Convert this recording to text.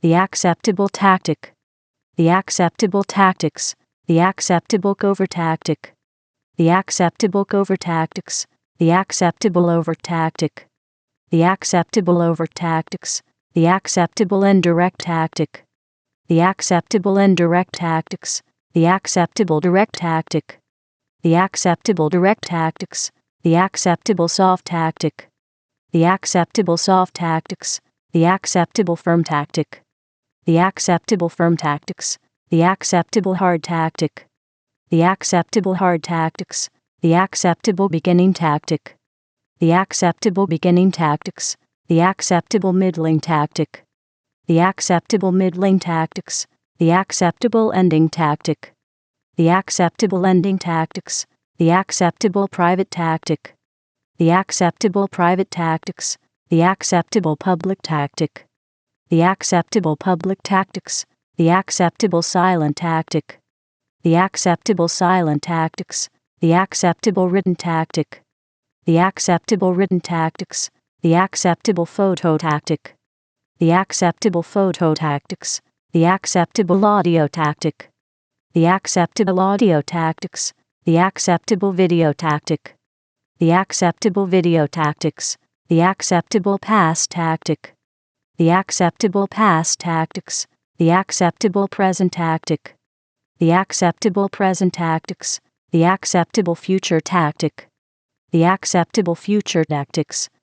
the acceptable tactic, the acceptable tactics, the acceptable covert tactic, the acceptable covert tactics, the acceptable overt tactic, the acceptable overt tactics, the acceptable indirect tactic, the acceptable indirect tactics, the acceptable direct tactic, the acceptable direct tactics, the acceptable soft tactic, the acceptable soft tactics, the acceptable firm tactic, the acceptable firm tactics, the acceptable hard tactic, the acceptable hard tactics, the acceptable beginning tactic, the acceptable beginning tactics, the acceptable middling tactic, the acceptable middling tactics, the acceptable ending tactic, the acceptable ending tactics, the acceptable private tactic, the acceptable private tactics, the acceptable public tactic, the acceptable public tactics, the acceptable silent tactic, the acceptable silent tactics, the acceptable written tactic, the acceptable written tactics, the acceptable photo tactic, the acceptable photo tactics, the acceptable audio tactic, the acceptable audio tactics, the acceptable video tactic, the acceptable video tactics, the acceptable past tactic, the acceptable past tactics, the acceptable present tactic, the acceptable present tactics, the acceptable future tactic, the acceptable future tactics,